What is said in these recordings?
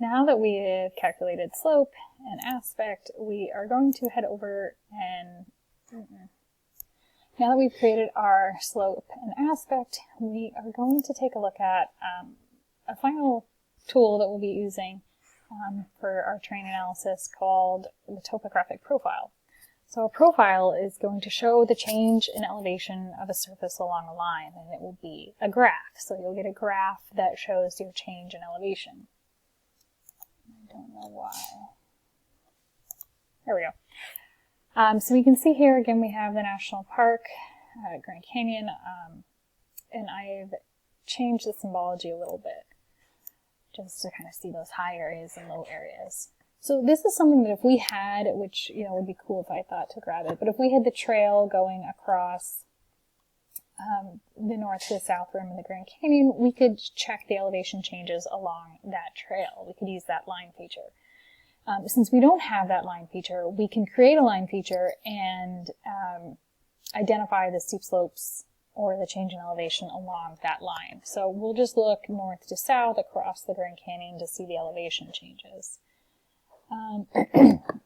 Now that we have calculated slope and aspect, we are going to head over and now that we've created our slope and aspect, we are going to take a look at a final tool that we'll be using for our terrain analysis called the topographic profile. So a profile is going to show the change in elevation of a surface along a line, and it will be a graph. So you'll get a graph that shows your change in elevation. I don't know why. There we go. So we can see here again we have the National Park, Grand Canyon, and I've changed the symbology a little bit just to kind of see those high areas and low areas. So this is something that if we had, which would be cool if I thought to grab it, but if we had the trail going across the north to south rim of the Grand Canyon, we could check the elevation changes along that trail. We could use that line feature. Since we don't have that line feature, we can create a line feature and identify the steep slopes or the change in elevation along that line. So we'll just look north to south across the Grand Canyon to see the elevation changes.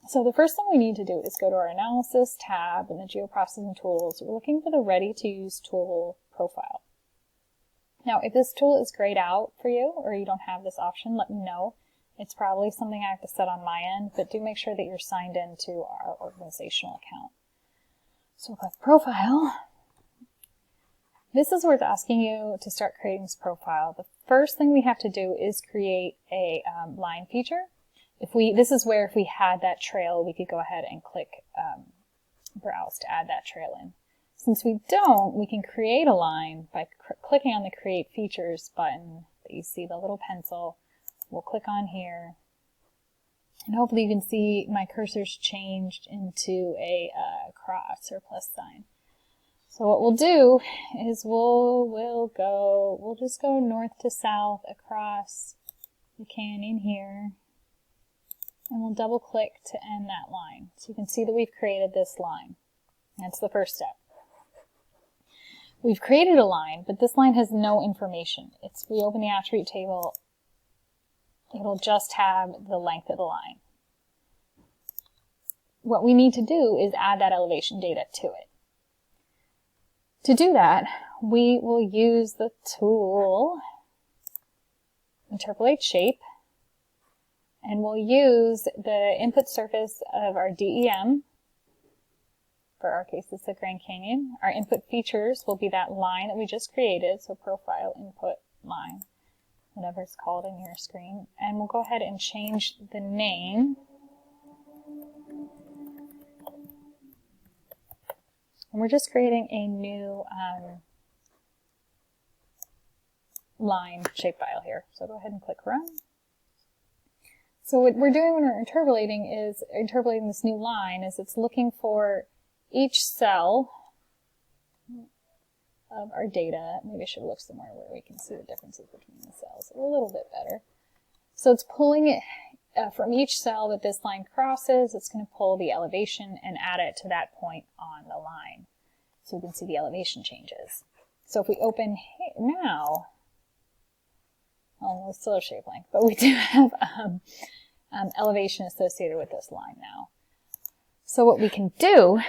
So the first thing we need to do is go to our Analysis tab in the Geoprocessing Tools. We're looking for the Ready-to-Use Tool Profile. Now, if this tool is grayed out for you or you don't have this option, let me know. It's probably something I have to set on my end, but do make sure that you're signed into our organizational account. So click Profile. This is where it's asking you to start creating this profile. The first thing we have to do is create a line feature. This is where if we had that trail, we could go ahead and click Browse to add that trail in. Since we don't, we can create a line by clicking on the Create Features button that you see, the little pencil. We'll click on here, and hopefully you can see my cursor's changed into a cross or plus sign. So what we'll do is we'll just go north to south across the canyon here. And we'll double click to end that line. So you can see that we've created this line. That's the first step. We've created a line, but this line has no information. If we open the attribute table, it'll just have the length of the line. What we need to do is add that elevation data to it. To do that, we will use the tool Interpolate Shape, and we'll use the input surface of our DEM. For our case, it's the Grand Canyon. Our input features will be that line that we just created, so profile input line, whatever it's called in your screen. And we'll go ahead and change the name. And we're just creating a new line shapefile here. So go ahead and click Run. So what we're doing when we're interpolating this new line is it's looking for each cell of our data. Maybe I should look somewhere where we can see the differences between the cells a little bit better. So it's pulling it from each cell that this line crosses. It's going to pull the elevation and add it to that point on the line. So we can see the elevation changes. So if we open here now, we still have shape length, but we do have elevation associated with this line now. So what we can do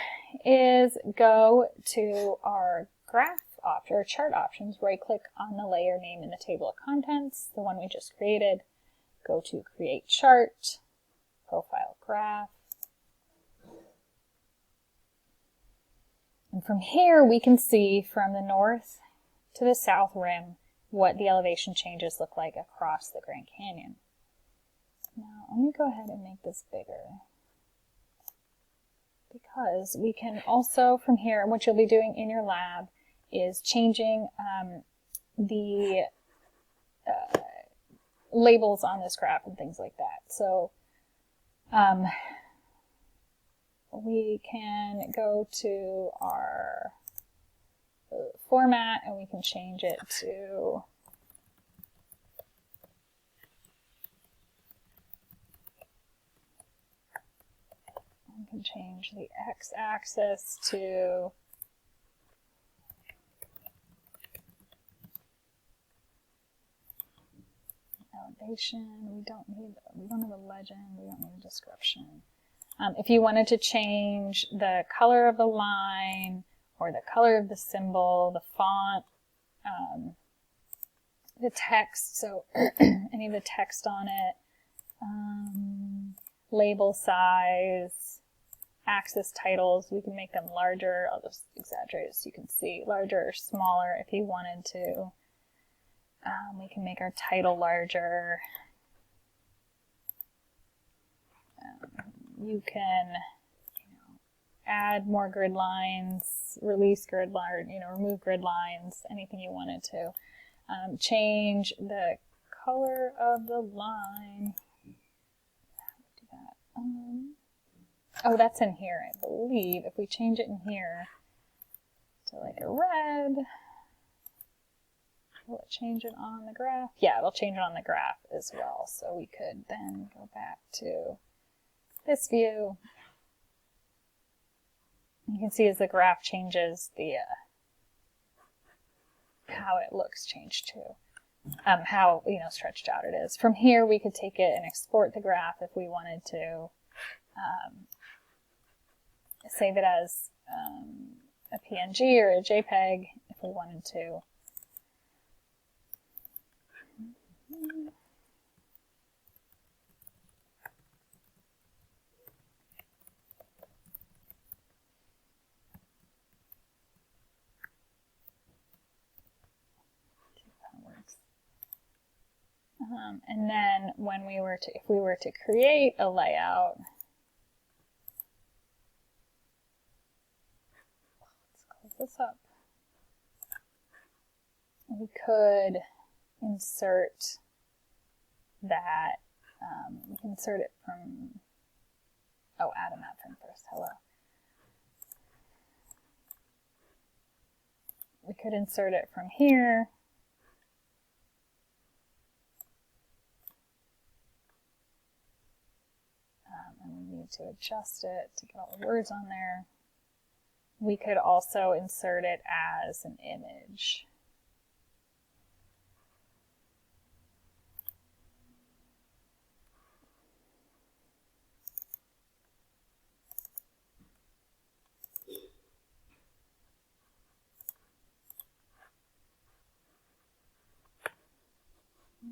is go to our graph option or chart options, right click on the layer name in the table of contents, the one we just created, go to Create Chart, Profile Graph. And from here we can see from the north to the south rim what the elevation changes look like across the Grand Canyon. Now, let me go ahead and make this bigger, because we can also from here, what you'll be doing in your lab is changing the labels on this graph and things like that. So we can go to our format and we can change it to change the x-axis to citation. We don't have a legend. We don't need a description. If you wanted to change the color of the line or the color of the symbol, the font, the text, so any of the text on it, label size, axis titles, we can make them larger. I'll just exaggerate it so you can see. Larger or smaller if you wanted to. We can make our title larger. You can add more grid lines, release grid lines, remove grid lines, anything you wanted to. Change the color of the line. Do that. Oh, that's in here, I believe. If we change it in here to like a red, will it change it on the graph? Yeah, it'll change it on the graph as well. So we could then go back to this view. You can see as the graph changes, the how it looks change too. How stretched out it is. From here, we could take it and export the graph if we wanted to. Save it as a PNG or a JPEG if we wanted to. And then when if we were to create a layout, let's close this up. We could insert that. We can insert it from. Oh, add a map frame first. Hello. We could insert it from here. And we need to adjust it to get all the words on there. We could also insert it as an image.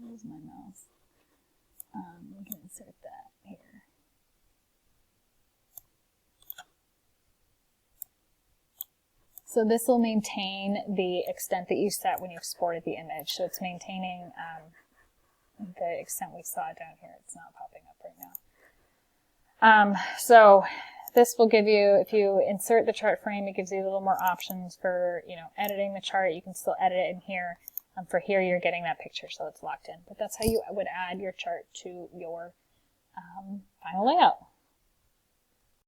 Where's my mouse? We can insert that here. So this will maintain the extent that you set when you exported the image. So it's maintaining the extent we saw down here. It's not popping up right now. So this will give you, if you insert the chart frame, it gives you a little more options for, editing the chart. You can still edit it in here. For here, you're getting that picture, so it's locked in. But that's how you would add your chart to your final layout.